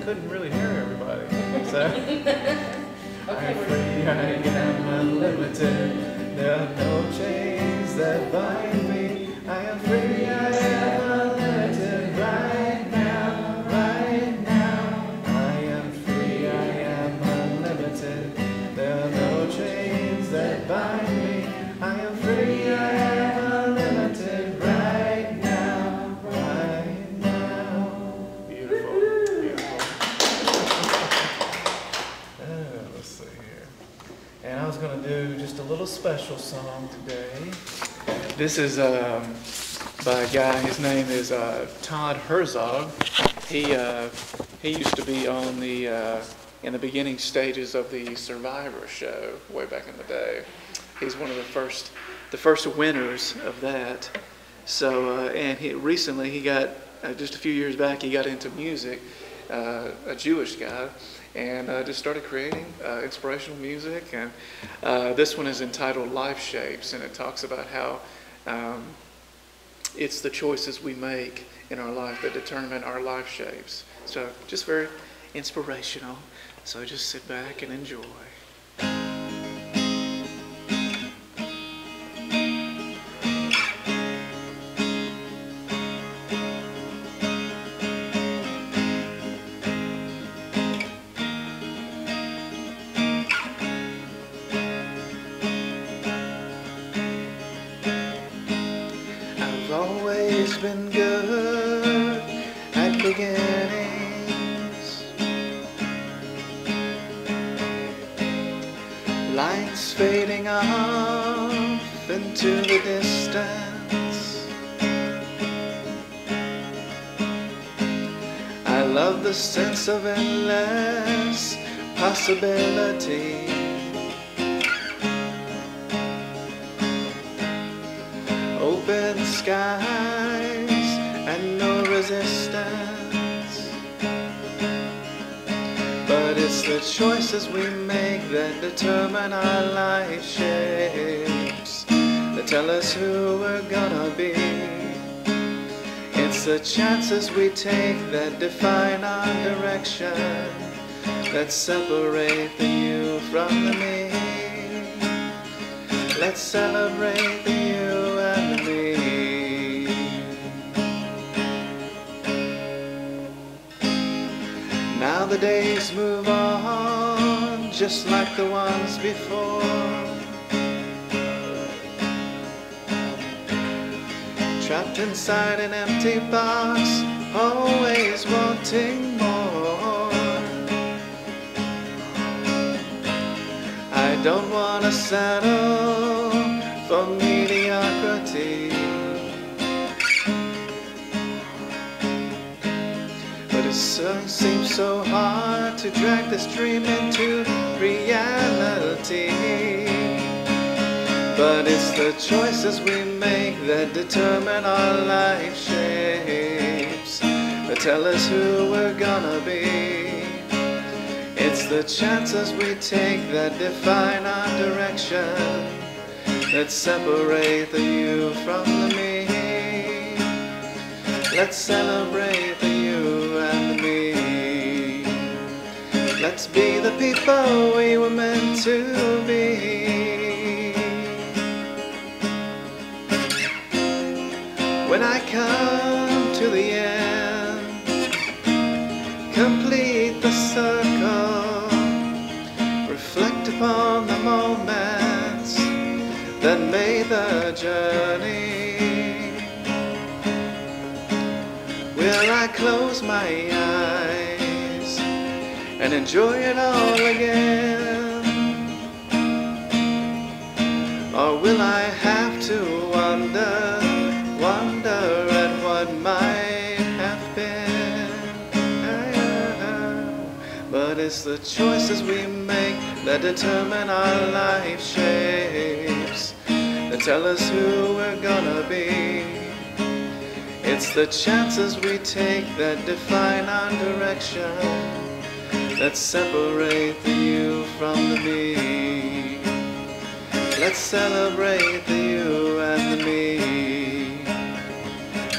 couldn't really hear everybody. So I am free, I am unlimited. There are no chains that bind me. I am free, I am unlimited right now, right now. I am free, I am unlimited. There are no chains that bind me. I am free, I am unlimited right now, right now. Beautiful, beautiful. Let's see here. And I was going to do just a little special song today. This is by a guy, his name is Todd Herzog. He used to be on the in the beginning stages of the Survivor show way back in the day. He's one of the first winners of that. So and recently he got just a few years back he got into music, a Jewish guy, and just started creating inspirational music. And this one is entitled Life Shapes, and it talks about how it's the choices we make in our life that determine our life shapes. So just very inspirational. So just sit back and enjoy. I've always been good at beginnings, lines fading off into the distance. I love the sense of endless possibility. Open skies and no resistance. But it's the choices we make that determine our life shapes, that tell us who we're gonna be. It's the chances we take that define our direction, that separate the you from the me. Let's celebrate the you and the me. Now the days move on just like the ones before. Trapped inside an empty box, always wanting more. I don't want to settle for mediocrity, but it seems so hard to drag this dream into reality. But it's the choices we make that determine our life shapes, that tell us who we're gonna be. It's the chances we take that define our direction, that separate the you from the me. Let's celebrate the you and the me. Let's be the people we were meant to be. When I come to the end, complete the circle, reflect upon the moments that made the journey. Will I close my eyes and enjoy it all again? Or will I have to wonder at what might have been? But it's the choices we make that determine our life shapes, that tell us who we're gonna be. It's the chances we take that define our direction, that separate the you from the me. Let's celebrate the you and the me.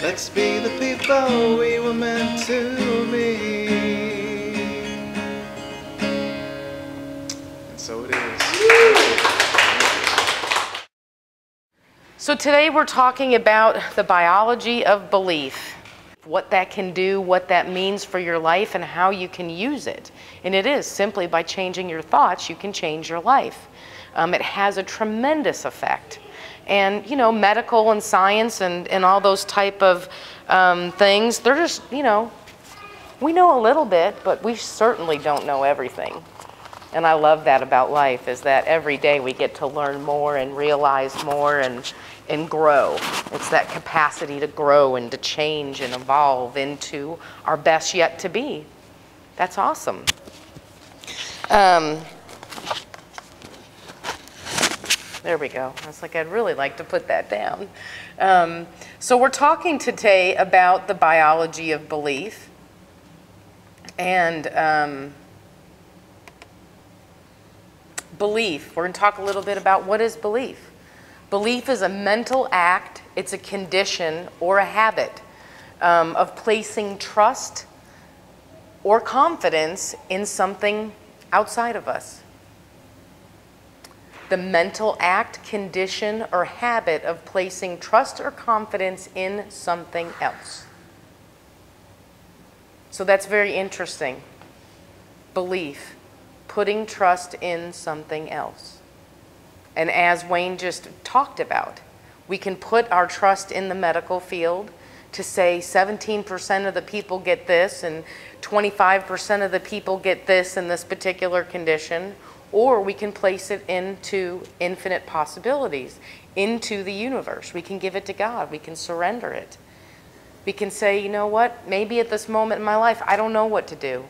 Let's be the people we were meant to be. so it is. So today we're talking about the biology of belief, what that can do, what that means for your life, and how you can use it. And it is simply by changing your thoughts, you can change your life. It has a tremendous effect. And, you know, medical and science and all those type of things, they're just, you know, we know a little bit, but we certainly don't know everything. And I love that about life, is that every day we get to learn more and realize more and grow. It's that capacity to grow and to change and evolve into our best yet to be. That's awesome. There we go. I was like, I'd really like to put that down. So we're talking today about the biology of belief. And belief, we're going to talk a little bit about what is belief. Belief is a mental act, it's a condition or a habit of placing trust or confidence in something outside of us. The mental act, condition, or habit of placing trust or confidence in something else. So that's very interesting. Belief, putting trust in something else. And as Wayne just talked about, we can put our trust in the medical field to say 17% of the people get this and 25% of the people get this in this particular condition. Or we can place it into infinite possibilities, into the universe. We can give it to God. We can surrender it. We can say, you know what, maybe at this moment in my life, I don't know what to do.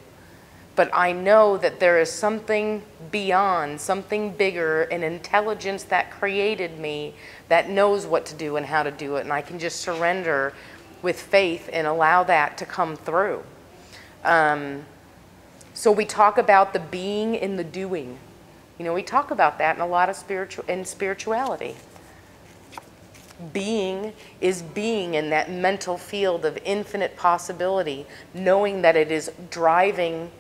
But I know that there is something beyond, something bigger, an intelligence that created me that knows what to do and how to do it. And I can just surrender with faith and allow that to come through. So we talk about the being in the doing. You know, we talk about that in a lot of spirituality. Being is being in that mental field of infinite possibility, knowing that it is driving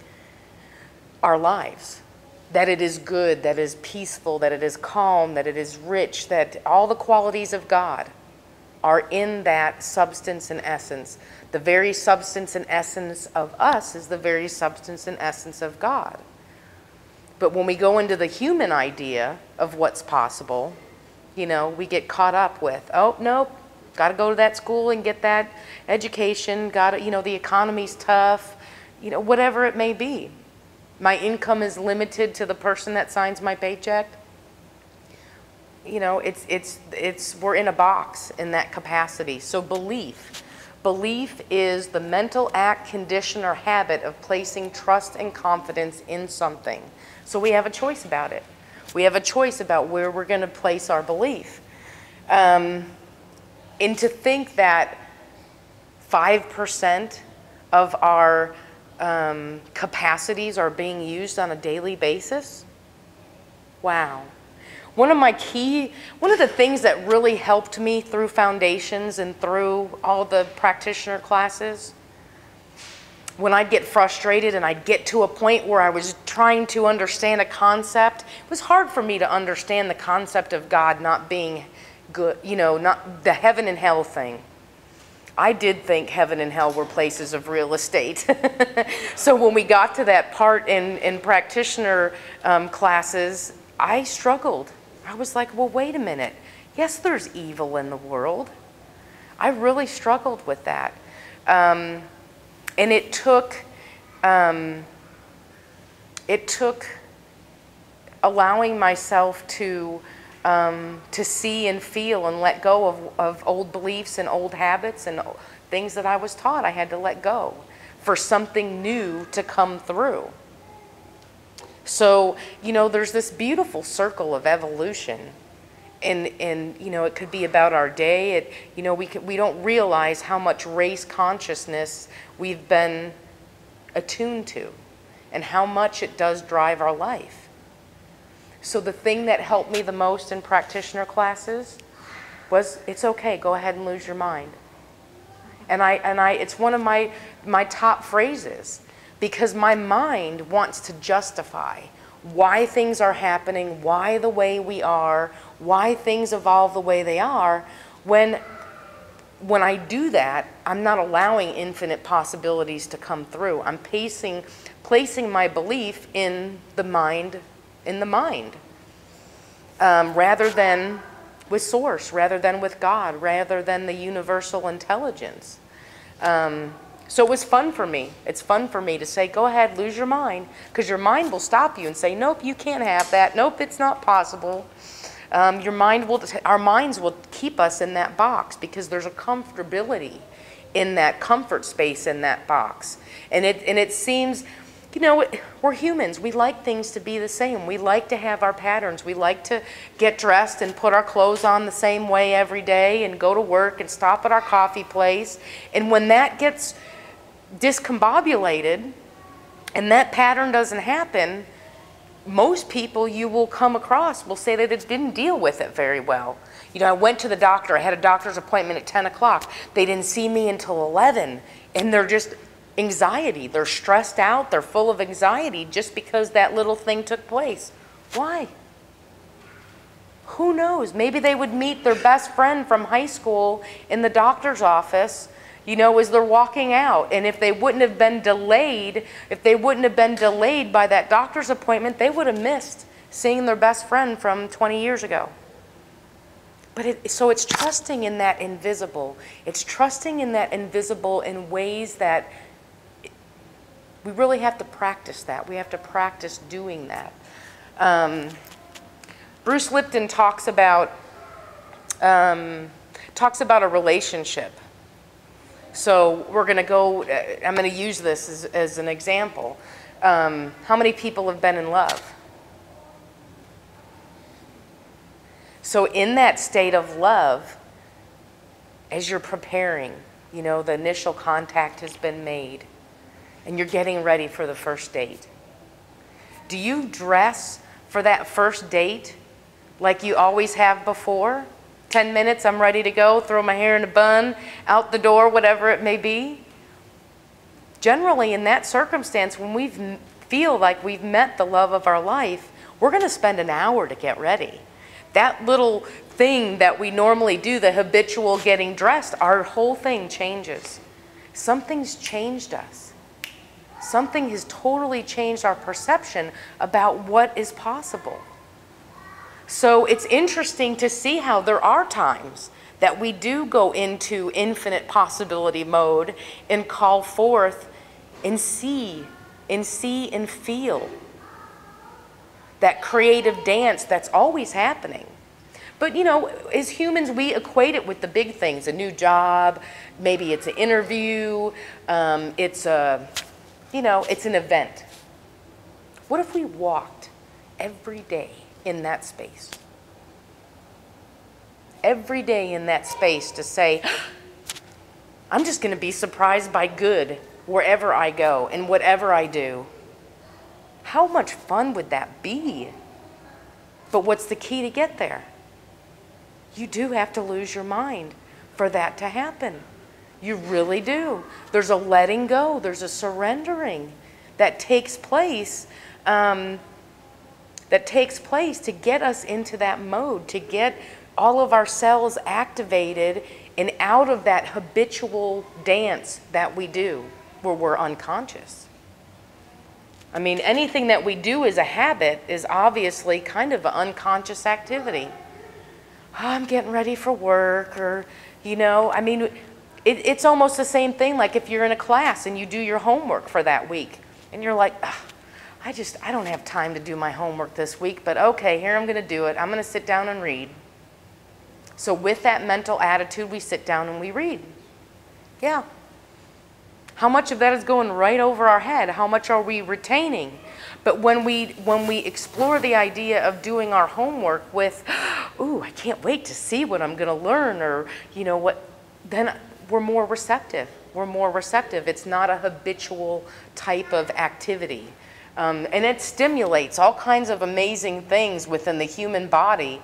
our lives, that it is good, that it is peaceful, that it is calm, that it is rich, that all the qualities of God are in that substance and essence. The very substance and essence of us is the very substance and essence of God. But when we go into the human idea of what's possible, you know, we get caught up with, oh, nope, got to go to that school and get that education, got to, you know, the economy's tough, you know, whatever it may be. My income is limited to the person that signs my paycheck. You know, we're in a box in that capacity. So belief is the mental act, condition, or habit of placing trust and confidence in something. So we have a choice about it. We have a choice about where we're going to place our belief. And to think that 5% of our capacities are being used on a daily basis, wow. One of the things that really helped me through foundations and through all the practitioner classes, when I'd get frustrated and I'd get to a point where I was trying to understand a concept, it was hard for me to understand the concept of God not being good, you know, not the heaven and hell thing. I did think heaven and hell were places of real estate. So when we got to that part in practitioner classes, I struggled. I was like, well, wait a minute. Yes, there's evil in the world. I really struggled with that. And it took allowing myself to see and feel and let go of old beliefs and old habits and things that I was taught I had to let go for something new to come through. So, you know, there's this beautiful circle of evolution. And you know, it could be about our day. You know, we don't realize how much race consciousness we've been attuned to and how much it does drive our life. So the thing that helped me the most in practitioner classes was, it's okay, go ahead and lose your mind. And it's one of my top phrases, because my mind wants to justify why things are happening, why the way we are, why things evolve the way they are, when I do that, I'm not allowing infinite possibilities to come through. I'm placing my belief in the mind, rather than with Source, rather than with God, rather than the universal intelligence. So it was fun for me. It's fun for me to say, go ahead, lose your mind, because your mind will stop you and say, nope, you can't have that. Nope, it's not possible. Our minds will keep us in that box because there's a comfortability in that comfort space in that box. And it seems, you know, we're humans. We like things to be the same. We like to have our patterns. We like to get dressed and put our clothes on the same way every day and go to work and stop at our coffee place. And when that gets discombobulated and that pattern doesn't happen, most people you will come across will say that it didn't deal with it very well. You know, I went to the doctor. I had a doctor's appointment at 10 o'clock. They didn't see me until 11, and they're just anxiety. They're stressed out. They're full of anxiety just because that little thing took place. Why? Who knows? Maybe they would meet their best friend from high school in the doctor's office, you know, as they're walking out. And if they wouldn't have been delayed, by that doctor's appointment, they would have missed seeing their best friend from 20 years ago. But so it's trusting in that invisible. It's trusting in that invisible in ways that we really have to practice that. We have to practice doing that. Bruce Lipton talks about a relationship. So we're going to go, I'm going to use this as an example. How many people have been in love? So in that state of love, as you're preparing, you know, the initial contact has been made, and you're getting ready for the first date. Do you dress for that first date like you always have before? 10 minutes, I'm ready to go, throw my hair in a bun, out the door, whatever it may be. Generally, in that circumstance, when we feel like we've met the love of our life, we're going to spend an hour to get ready. That little thing that we normally do, the habitual getting dressed, our whole thing changes. Something's changed us. Something has totally changed our perception about what is possible. So it's interesting to see how there are times that we do go into infinite possibility mode and call forth and see and feel that creative dance that's always happening. But you know, as humans, we equate it with the big things, a new job, maybe it's an interview, it's an event. What if we walked every day in that space? Every day in that space to say, I'm just going to be surprised by good wherever I go and whatever I do. How much fun would that be? But what's the key to get there? You do have to lose your mind for that to happen. You really do. There's a letting go. There's a surrendering that takes place. To get us into that mode, to get all of our cells activated and out of that habitual dance that we do where we're unconscious. I mean, anything that we do as a habit is obviously kind of an unconscious activity. Oh, I'm getting ready for work, or, you know, I mean, it's almost the same thing like if you're in a class and you do your homework for that week and you're like, I don't have time to do my homework this week, but okay, here I'm going to do it. I'm going to sit down and read. So with that mental attitude, we sit down and we read. Yeah. How much of that is going right over our head? How much are we retaining? But when we explore the idea of doing our homework with, ooh, I can't wait to see what I'm going to learn, or, you know what, then we're more receptive. We're more receptive. It's not a habitual type of activity. And it stimulates all kinds of amazing things within the human body.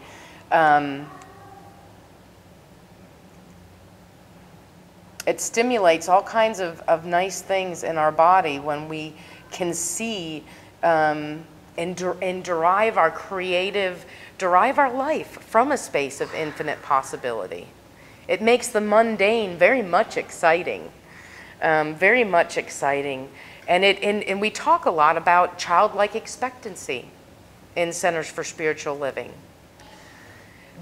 It stimulates all kinds of nice things in our body when we can see and derive our life from a space of infinite possibility. It makes the mundane very much exciting, very much exciting. And we talk a lot about childlike expectancy in Centers for Spiritual Living.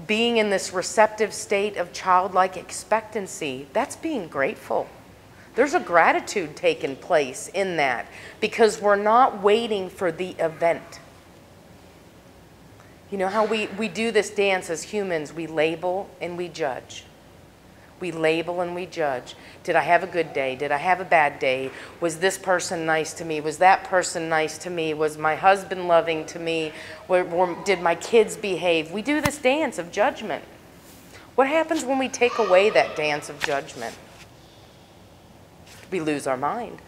Being in this receptive state of childlike expectancy, that's being grateful. There's a gratitude taking place in that because we're not waiting for the event. You know how we do this dance as humans, we label and we judge. We label and we judge. Did I have a good day? Did I have a bad day? Was this person nice to me? Was that person nice to me? Was my husband loving to me? Did my kids behave? We do this dance of judgment. What happens when we take away that dance of judgment? We lose our mind.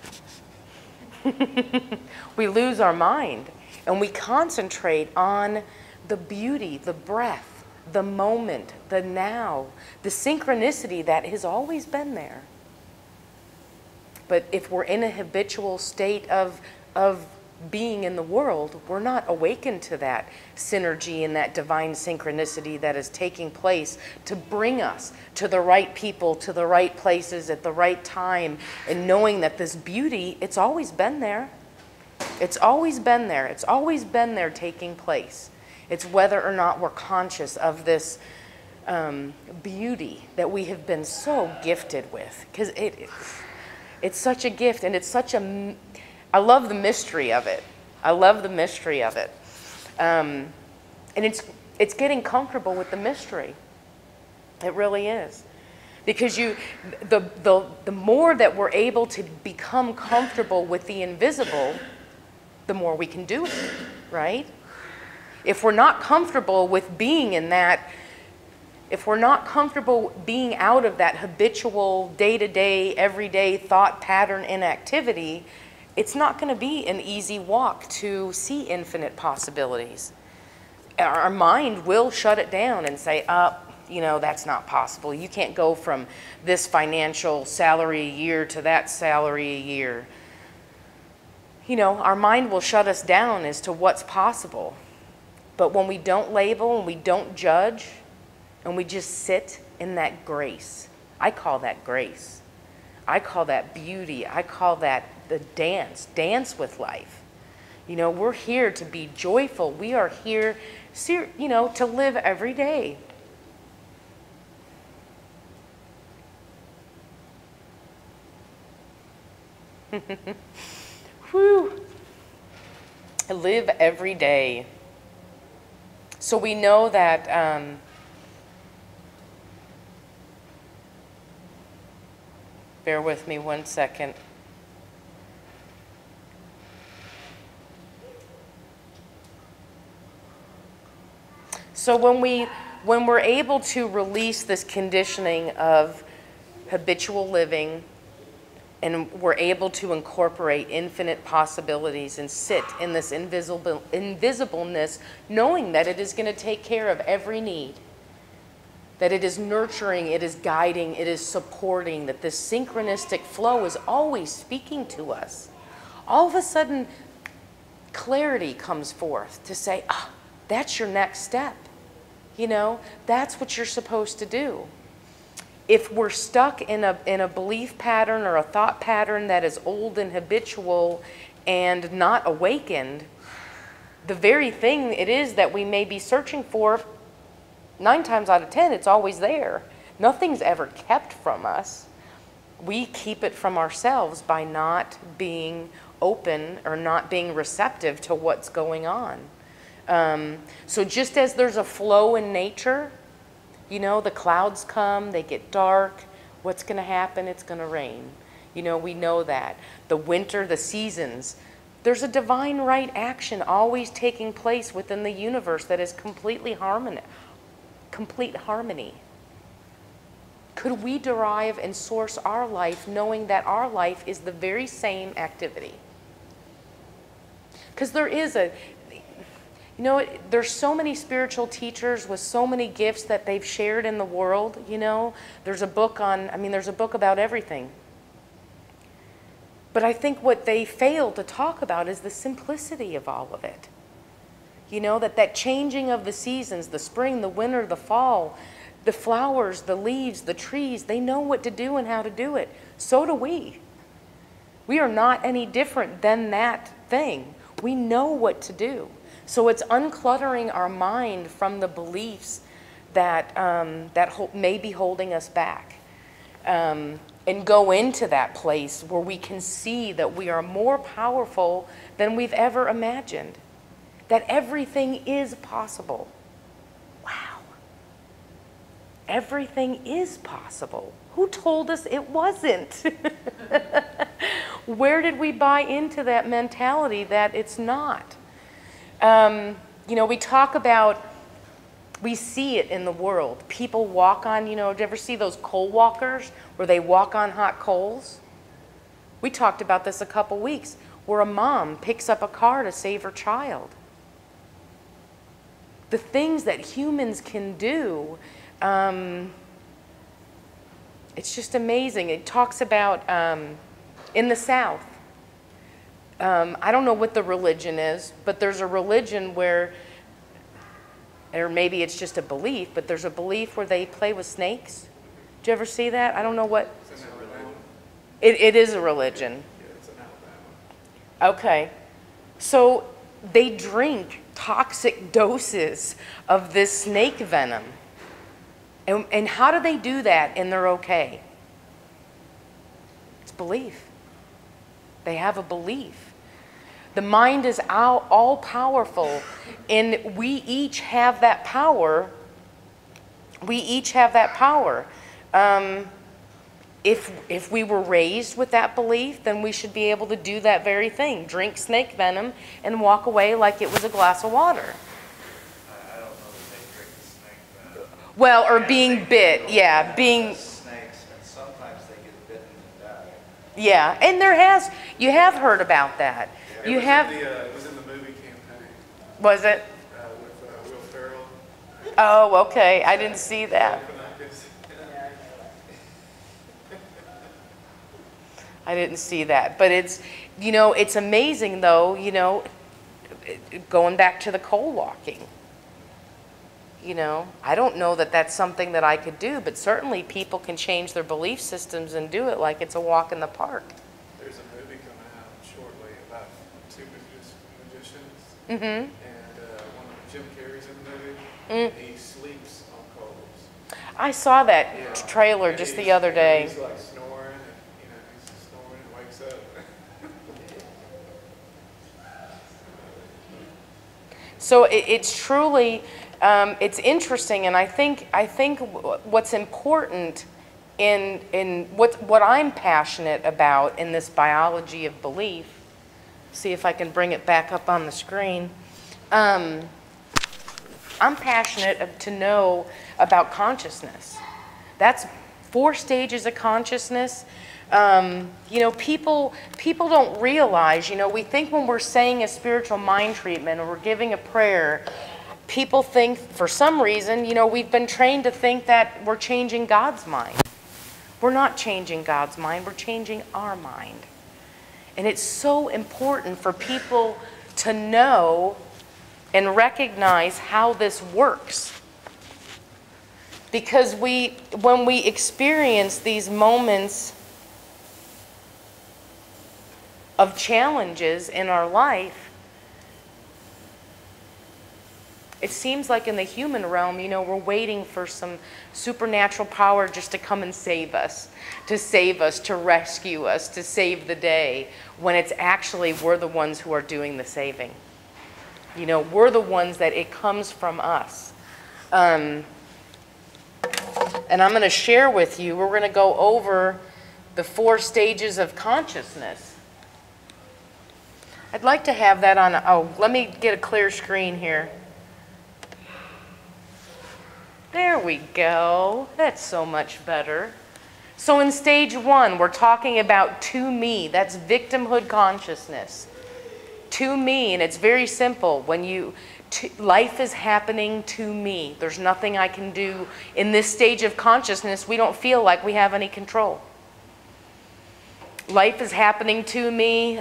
We lose our mind, and we concentrate on the beauty, the breath, the moment, the now, the synchronicity that has always been there. But if we're in a habitual state of being in the world, we're not awakened to that synergy and that divine synchronicity that is taking place to bring us to the right people, to the right places at the right time, and knowing that this beauty, it's always been there. It's always been there. It's always been there taking place. It's whether or not we're conscious of this beauty that we have been so gifted with. Because it's such a gift, and it's such a... I love the mystery of it. I love the mystery of it. And it's getting comfortable with the mystery. It really is. Because the more that we're able to become comfortable with the invisible, the more we can do it, right? If we're not comfortable with being in that, if we're not comfortable being out of that habitual day-to-day, everyday thought pattern inactivity, it's not going to be an easy walk to see infinite possibilities. Our mind will shut it down and say, you know, that's not possible. You can't go from this financial salary a year to that salary a year. You know, our mind will shut us down as to what's possible. But when we don't label and we don't judge and we just sit in that grace, I call that grace. I call that beauty. I call that the dance with life. You know, we're here to be joyful. We are here, you know, to live every day. Whew. Live every day. So we know that bear with me 1 second. So when we're able to release this conditioning of habitual living, and we're able to incorporate infinite possibilities and sit in this invisibleness, knowing that it is going to take care of every need, that it is nurturing, it is guiding, it is supporting, that this synchronistic flow is always speaking to us. All of a sudden, clarity comes forth to say, that's your next step. You know, that's what you're supposed to do. If we're stuck in a belief pattern or a thought pattern that is old and habitual and not awakened, the very thing it is that we may be searching for, 9 times out of 10, it's always there. Nothing's ever kept from us. We keep it from ourselves by not being open or not being receptive to what's going on. So just as there's a flow in nature, you know, the clouds come, they get dark. What's going to happen? It's going to rain. You know, we know that. The winter, the seasons, there's a divine right action always taking place within the universe that is complete harmony. Could we derive and source our life knowing that our life is the very same activity? Because there is you know, there's so many spiritual teachers with so many gifts that they've shared in the world, you know. There's a book there's a book about everything. But I think what they fail to talk about is the simplicity of all of it. You know, that changing of the seasons, the spring, the winter, the fall, the flowers, the leaves, the trees, they know what to do and how to do it. So do we. We are not any different than that thing. We know what to do. So it's uncluttering our mind from the beliefs that, may be holding us back. And go into that place where we can see that we are more powerful than we've ever imagined. That everything is possible. Wow. Everything is possible. Who told us it wasn't? Where did we buy into that mentality that it's not? You know, we talk about, we see it in the world. People walk on, you know, do you ever see those coal walkers where they walk on hot coals? We talked about this a couple weeks, where a mom picks up a car to save her child. The things that humans can do, it's just amazing. It talks about in the South, I don't know what the religion is, but there's a religion where, or maybe it's just a belief, but there's a belief where they play with snakes. Did you ever see that? I don't know what. It is a religion. Yeah, it's in Alabama. Okay. So they drink toxic doses of this snake venom. And how do they do that and they're okay? It's belief. They have a belief. The mind is all powerful, and we each have that power. We each have that power. If we were raised with that belief, then we should be able to do that very thing. Drink snake venom and walk away like it was a glass of water. I don't know that they drink the snake venom. Well, or being bit, yeah, being, Snakes, and sometimes they get bitten and die. yeah. And you have heard about that. You have, It was in the movie campaign was it? with Will Ferrell. Oh, okay, I didn't see that. I didn't see that, but it's, you know, it's amazing though, you know, going back to the coal walking. You know, I don't know that that's something that I could do, but certainly people can change their belief systems and do it like it's a walk in the park. There's a movie coming out shortly about two magicians, Mm-hmm. and one of Jim Carrey's in the movie, and he sleeps on coals. I saw that Yeah. trailer And just he's- the other day. He's like snoring, and you know, he's snoring and wakes up. So it's truly, it's interesting, and I think what's important in what I'm passionate about in this biology of belief. See if I can bring it back up on the screen. I'm passionate to know about consciousness. That's 4 stages of consciousness. You know, people don't realize, you know, we think when we're saying a spiritual mind treatment or we're giving a prayer, people think for some reason, you know, we've been trained to think that we're changing God's mind. We're not changing God's mind, we're changing our mind. And it's so important for people to know and recognize how this works. Because when we experience these moments of challenges in our life, it seems like in the human realm, you know, we're waiting for some supernatural power just to come and save us, to rescue us, to save the day, when it's actually we're the ones who are doing the saving. You know, we're the ones that it comes from us. And I'm going to share with you, we're going to go over the 4 stages of consciousness. I'd like to have that on, oh, let me get a clear screen here. There we go. That's so much better. So in stage 1, we're talking about to me. That's victimhood consciousness. To me, and it's very simple. When life is happening to me. There's nothing I can do. In this stage of consciousness, we don't feel like we have any control. Life is happening to me.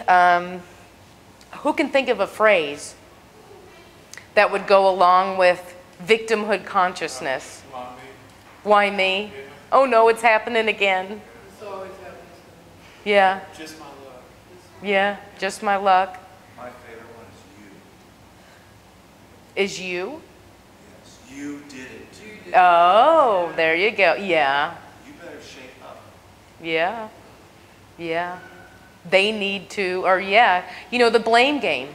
Who can think of a phrase that would go along with victimhood consciousness. Why me? Oh no, it's happening again. It's always happens. Yeah, Just my luck. yeah, just my luck. My favorite one is you. Is you? Yes, you did it. You did. Oh, there you go. Yeah, You better shape up. yeah, yeah. They need to, or yeah, you know, the blame game.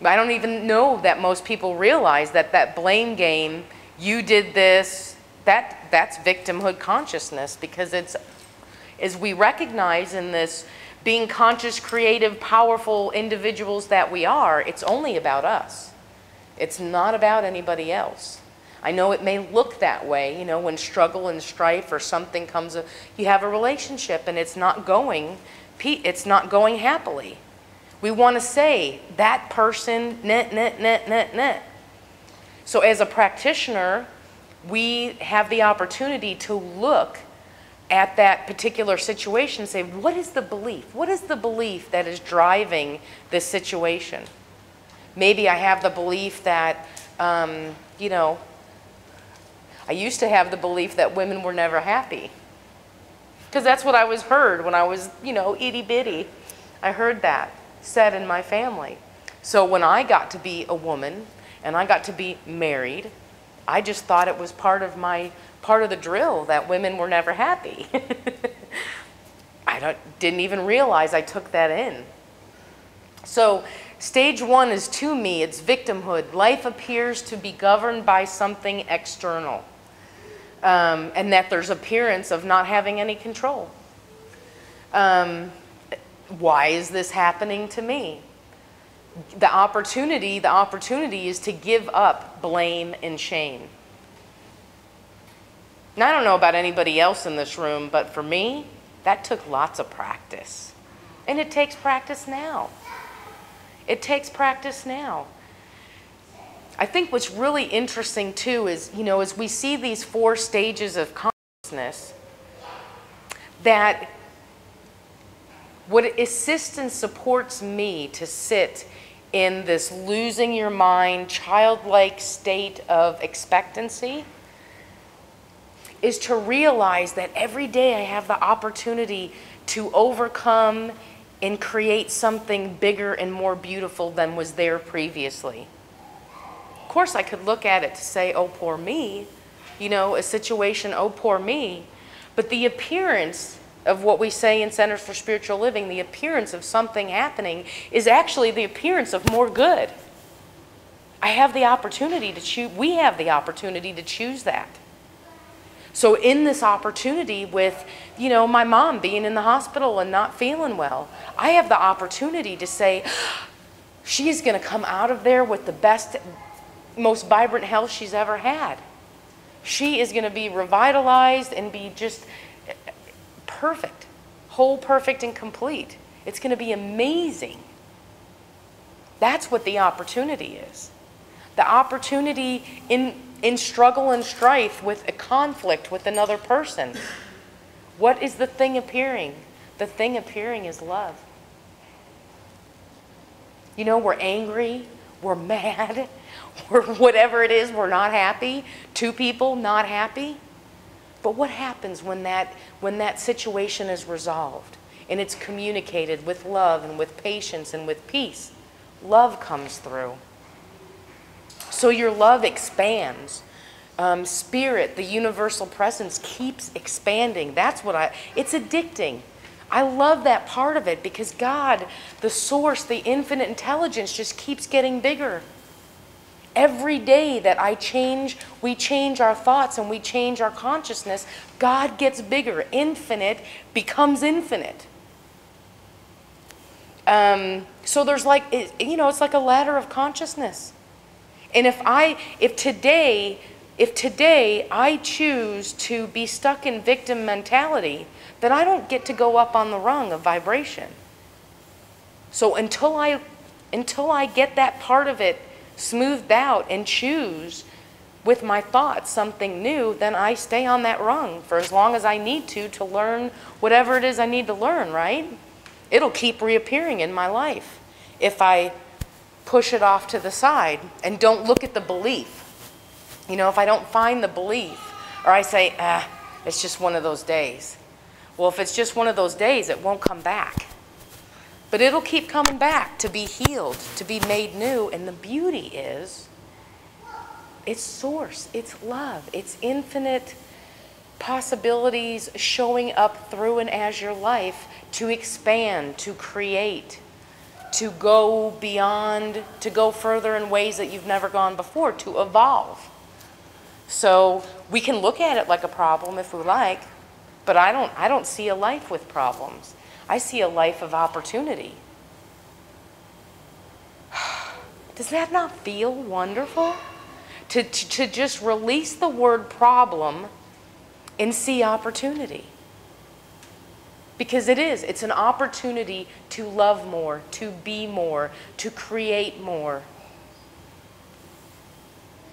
I don't even know that most people realize that that blame game, you did this, that's victimhood consciousness, because it's, as we recognize in this being conscious, creative, powerful individuals that we are, it's only about us. It's not about anybody else. I know it may look that way, you know, when struggle and strife or something comes up, you have a relationship and it's not going happily. We want to say, that person, net. So as a practitioner, we have the opportunity to look at that particular situation and say, what is the belief? What is the belief that is driving this situation? Maybe I have the belief that, you know, I used to have the belief that women were never happy. Because that's what I was heard when I was, you know, itty bitty. I heard that said in my family. So when I got to be a woman and I got to be married, I just thought it was part of the drill that women were never happy. Didn't even realize I took that in. So stage one is, to me, it's victimhood. Life appears to be governed by something external. And that there's appearance of not having any control. Why is this happening to me? The opportunity is to give up blame and shame. Now, I don't know about anybody else in this room, but for me, that took lots of practice. And it takes practice now. It takes practice now. I think what's really interesting too is, you know, as we see these 4 stages of consciousness, that what assists and supports me to sit in this losing your mind, childlike state of expectancy is to realize that every day I have the opportunity to overcome and create something bigger and more beautiful than was there previously. Of course, I could look at it to say, oh, poor me, you know, a situation, oh, poor me. But the appearance of what we say in Centers for Spiritual Living, the appearance of something happening is actually the appearance of more good. I have the opportunity to choose, we have the opportunity to choose that. So in this opportunity with, you know, my mom being in the hospital and not feeling well, I have the opportunity to say, she's going to come out of there with the best, most vibrant health she's ever had. She is going to be revitalized and be just perfect, whole, perfect, and complete. It's going to be amazing. That's what the opportunity is. The opportunity in struggle and strife with a conflict with another person. What is the thing appearing? The thing appearing is love. You know, we're angry, we're mad, we're whatever it is, we're not happy. 2 people not happy. But what happens when that situation is resolved and it's communicated with love and with patience and with peace? Love comes through. So your love expands. Spirit, the universal presence, keeps expanding. That's what it's addicting. I love that part of it because God, the source, the infinite intelligence just keeps getting bigger. Every day that we change our thoughts and we change our consciousness, God gets bigger. Infinite becomes infinite. So there's like, you know, it's like a ladder of consciousness. And if today I choose to be stuck in victim mentality, then I don't get to go up on the rung of vibration. So until I get that part of it smoothed out and choose with my thoughts something new, then I stay on that rung for as long as I need to learn whatever it is I need to learn, right? It'll keep reappearing in my life if I push it off to the side and don't look at the belief. You know, if I don't find the belief, or I say, it's just one of those days. Well, if it's just one of those days, it won't come back. But it'll keep coming back to be healed, to be made new. And the beauty is, it's source, it's love, it's infinite possibilities showing up through and as your life to expand, to create, to go beyond, to go further in ways that you've never gone before, to evolve. So we can look at it like a problem if we like, but I don't see a life with problems. I see a life of opportunity. Does that not feel wonderful? To just release the word problem and see opportunity. Because it's an opportunity to love more, to be more, to create more.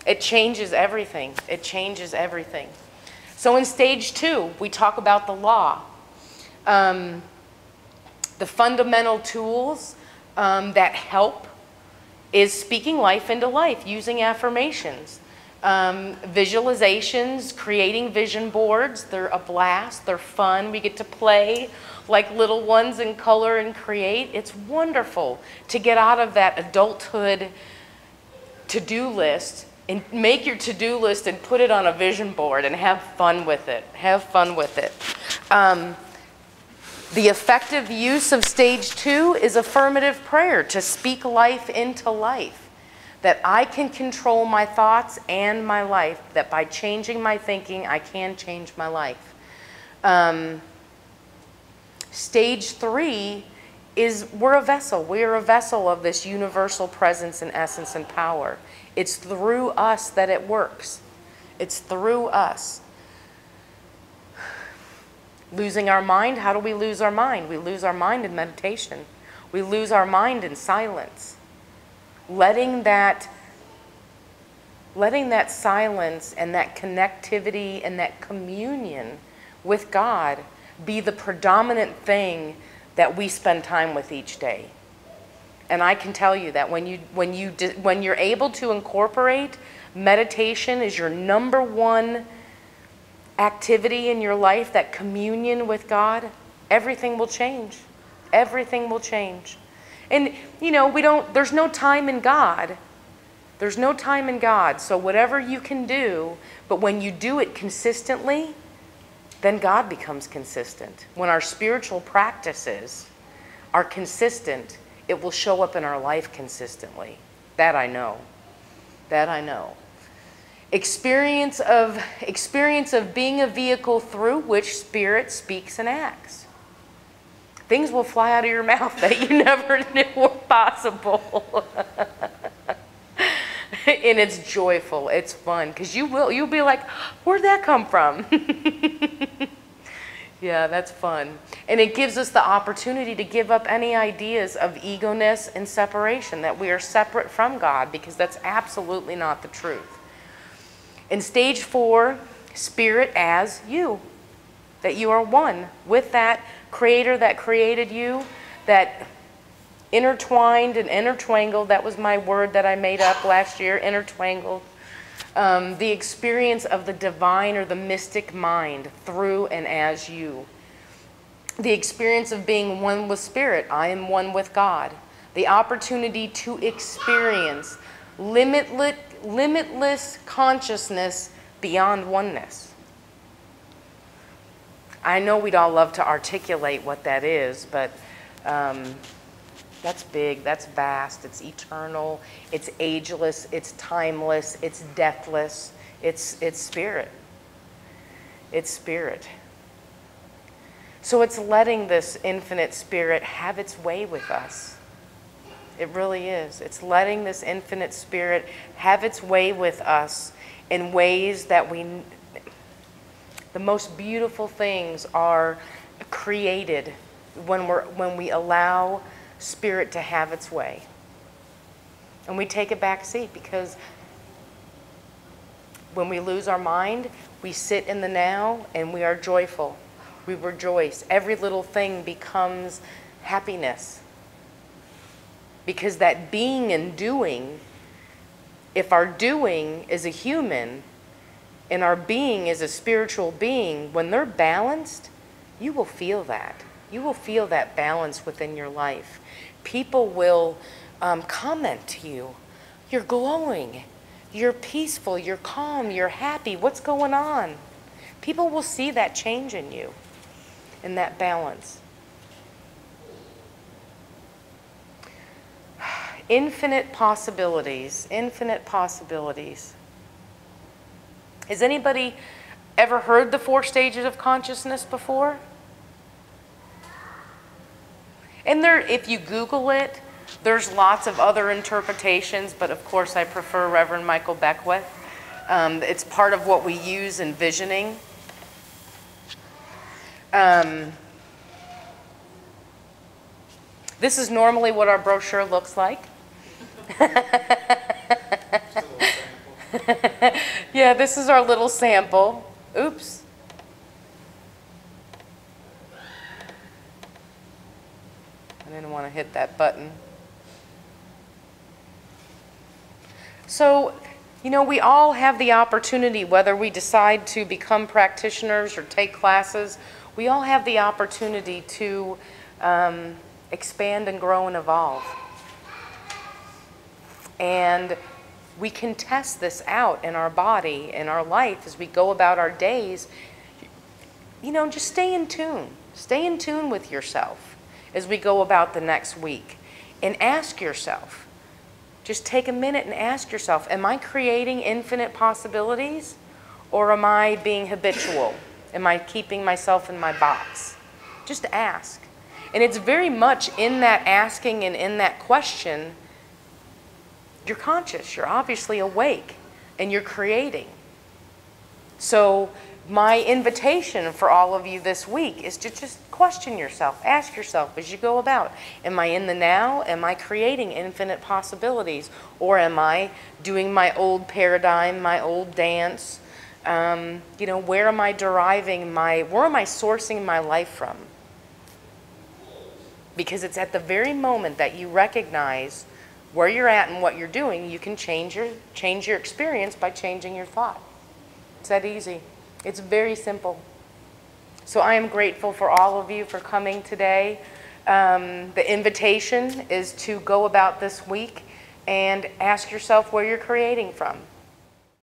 It changes everything. It changes everything. So in stage 2, we talk about the law. The fundamental tools that help is speaking life into life, using affirmations. Visualizations, creating vision boards. They're a blast. They're fun. We get to play like little ones and color and create. It's wonderful to get out of that adulthood to-do list and make your to-do list and put it on a vision board and have fun with it. Have fun with it. The effective use of stage 2 is affirmative prayer, to speak life into life. That I can control my thoughts and my life, that by changing my thinking, I can change my life. Stage 3 is we're a vessel. We are a vessel of this universal presence and essence and power. It's through us that it works. It's through us. Losing our mind, how do we lose our mind? We lose our mind in meditation. We lose our mind in silence. Letting that silence and that connectivity and that communion with God be the predominant thing that we spend time with each day. And I can tell you that when you're able to incorporate meditation as your number one activity in your life, that communion with God, everything will change. Everything will change. And, you know, there's no time in God. There's no time in God. So whatever you can do, but when you do it consistently, then God becomes consistent. When our spiritual practices are consistent, it will show up in our life consistently. That I know. That I know. Experience of being a vehicle through which Spirit speaks and acts. Things will fly out of your mouth that you never knew were possible. And it's joyful, it's fun, because you'll be like, where'd that come from? Yeah, that's fun. And it gives us the opportunity to give up any ideas of ego-ness and separation, that we are separate from God, because that's absolutely not the truth. In stage 4, Spirit as you, that you are one with that Creator that created you, that intertwined and intertwangled, that was my word that I made up last year, intertwangled. The experience of the divine or the mystic mind through and as you. The experience of being one with Spirit, I am one with God. The opportunity to experience limitless consciousness beyond oneness. I know we'd all love to articulate what that is, but that's big, that's vast, it's eternal, it's ageless, it's timeless, it's deathless, it's Spirit. It's Spirit. So it's letting this infinite Spirit have its way with us. It really is. It's letting this infinite Spirit have its way with us in ways that the most beautiful things are created when we allow Spirit to have its way. And we take a back seat, because when we lose our mind, we sit in the now and we are joyful. We rejoice. Every little thing becomes happiness. Because that being and doing, if our doing is a human and our being is a spiritual being, when they're balanced, you will feel that. You will feel that balance within your life. People will comment to you, you're glowing, you're peaceful, you're calm, you're happy, what's going on? People will see that change in you and that balance. Infinite possibilities, infinite possibilities. Has anybody ever heard the 4 stages of consciousness before? And there, if you Google it, there's lots of other interpretations, but of course I prefer Reverend Michael Beckwith. It's part of what we use in visioning. This is normally what our brochure looks like. Yeah, this is our little sample. Oops. I didn't want to hit that button. So, you know, we all have the opportunity, whether we decide to become practitioners or take classes, we all have the opportunity to expand and grow and evolve. And we can test this out in our body, in our life, as we go about our days. You know, just stay in tune. Stay in tune with yourself as we go about the next week. And ask yourself, just take a minute and ask yourself, am I creating infinite possibilities, or am I being habitual? Am I keeping myself in my box? Just ask. And it's very much in that asking and in that question, you're conscious, you're obviously awake, and you're creating. So my invitation for all of you this week is to just question yourself, ask yourself as you go about, am I in the now? Am I creating infinite possibilities? Or am I doing my old paradigm, my old dance? You know, where am I deriving where am I sourcing my life from? Because it's at the very moment that you recognize where you're at and what you're doing, you can change your experience by changing your thought. It's that easy. It's very simple. So I am grateful for all of you for coming today. The invitation is to go about this week and ask yourself where you're creating from.